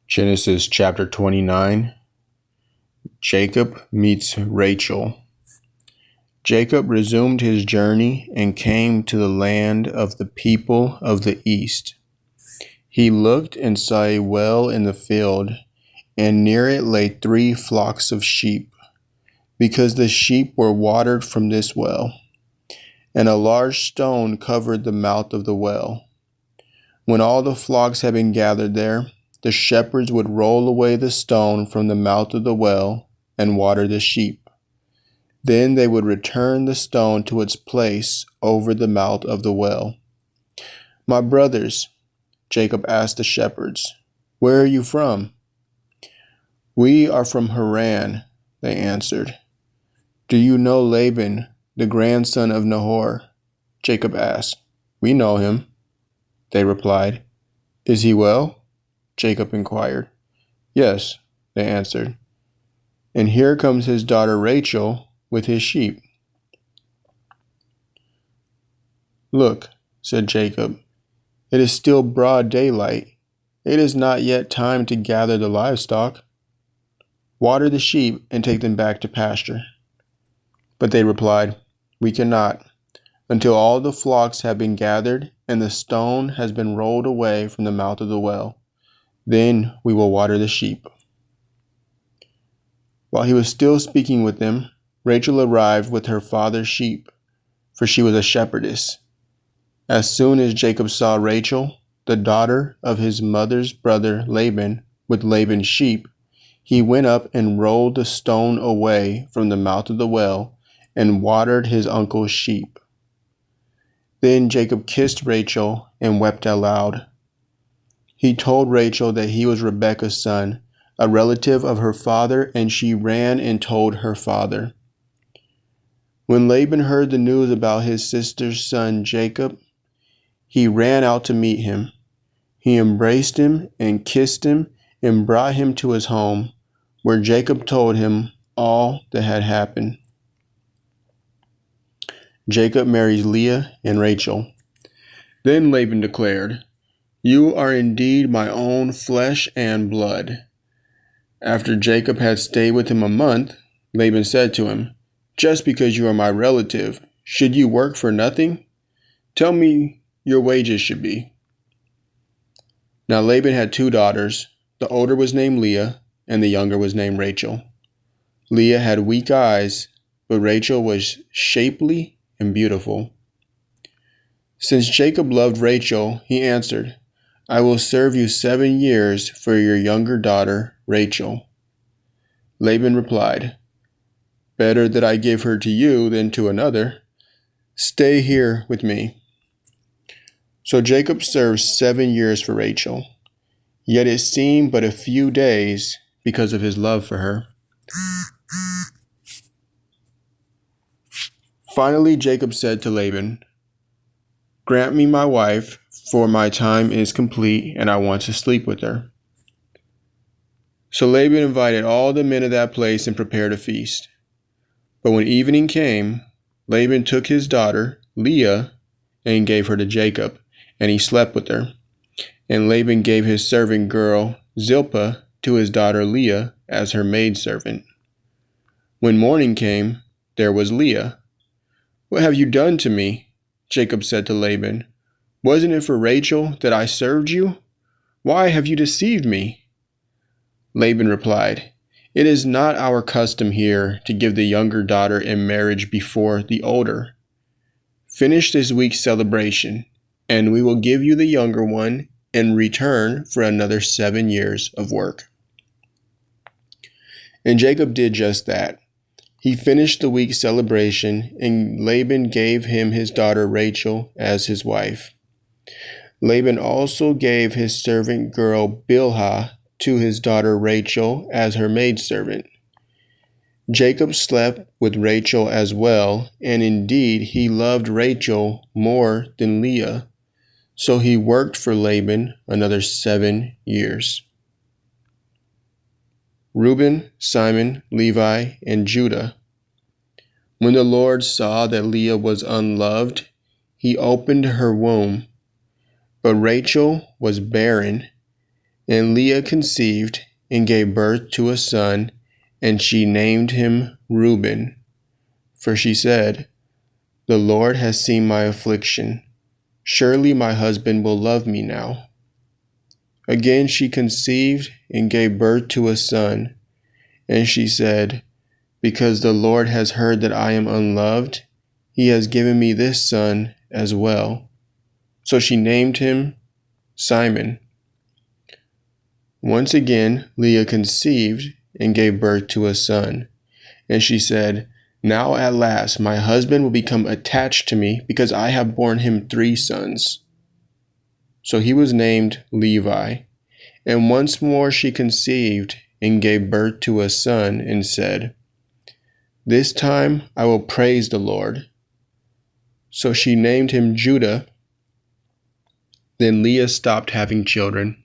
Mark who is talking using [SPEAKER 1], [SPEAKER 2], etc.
[SPEAKER 1] Genesis chapter 29. Jacob meets Rachel. Jacob resumed his journey and came to the land of the people of the east. He looked and saw a well in the field, and near it lay 3 flocks of sheep, because the sheep were watered from this well, and a large stone covered the mouth of the well. When all the flocks had been gathered there, the shepherds would roll away the stone from the mouth of the well and water the sheep. Then they would return the stone to its place over the mouth of the well. "My brothers," Jacob asked the shepherds, "where are you from?" "We are from Haran," they answered. "Do you know Laban, the grandson of Nahor?" Jacob asked. "We know him," they replied. "Is he well?" Jacob inquired. "Yes," they answered. "And here comes his daughter Rachel with his sheep." "Look," said Jacob, "it is still broad daylight. It is not yet time to gather the livestock. Water the sheep and take them back to pasture." But they replied, "We cannot, until all the flocks have been gathered and the stone has been rolled away from the mouth of the well. Then we will water the sheep." While he was still speaking with them, Rachel arrived with her father's sheep, for she was a shepherdess. As soon as Jacob saw Rachel, the daughter of his mother's brother Laban, with Laban's sheep, he went up and rolled the stone away from the mouth of the well and watered his uncle's sheep. Then Jacob kissed Rachel and wept aloud. He told Rachel that he was Rebekah's son, a relative of her father, and she ran and told her father. When Laban heard the news about his sister's son Jacob, he ran out to meet him. He embraced him and kissed him and brought him to his home, where Jacob told him all that had happened. Jacob marries Leah and Rachel. Then Laban declared, "You are indeed my own flesh and blood." After Jacob had stayed with him a month, Laban said to him, "Just because you are my relative, should you work for nothing? Tell me your wages should be." Now Laban had 2 daughters. The older was named Leah, and the younger was named Rachel. Leah had weak eyes, but Rachel was shapely and beautiful. Since Jacob loved Rachel, he answered, "I will serve you 7 years for your younger daughter, Rachel." Laban replied, "Better that I give her to you than to another. Stay here with me." So Jacob served 7 years for Rachel, yet it seemed but a few days because of his love for her. Finally, Jacob said to Laban, "Grant me my wife, for my time is complete and I want to sleep with her." So Laban invited all the men of that place and prepared a feast. But when evening came, Laban took his daughter, Leah, and gave her to Jacob, and he slept with her. And Laban gave his servant girl, Zilpah, to his daughter Leah as her maidservant. When morning came, there was Leah. "What have you done to me?" Jacob said to Laban. "Wasn't it for Rachel that I served you? Why have you deceived me?" Laban replied, "It is not our custom here to give the younger daughter in marriage before the older. Finish this week's celebration, and we will give you the younger one in return for another 7 years of work." And Jacob did just that. He finished the week's celebration, and Laban gave him his daughter Rachel as his wife. Laban also gave his servant girl Bilhah to his daughter Rachel as her maidservant. Jacob slept with Rachel as well, and indeed he loved Rachel more than Leah, so he worked for Laban another 7 years. Reuben, Simon, Levi, and Judah. When the Lord saw that Leah was unloved, he opened her womb, but Rachel was barren, And Leah conceived and gave birth to a son, and she named him Reuben, for she said, "The Lord has seen my affliction. Surely my husband will love me now." Again she conceived and gave birth to a son, and she said, "Because the Lord has heard that I am unloved, he has given me this son as well." So she named him Simon. Once again Leah conceived and gave birth to a son, and she said, "Now at last my husband will become attached to me, because I have borne him 3 sons." So he was named Levi. And once more she conceived and gave birth to a son, and said, "This time I will praise the Lord." So she named him Judah. Then Leah stopped having children.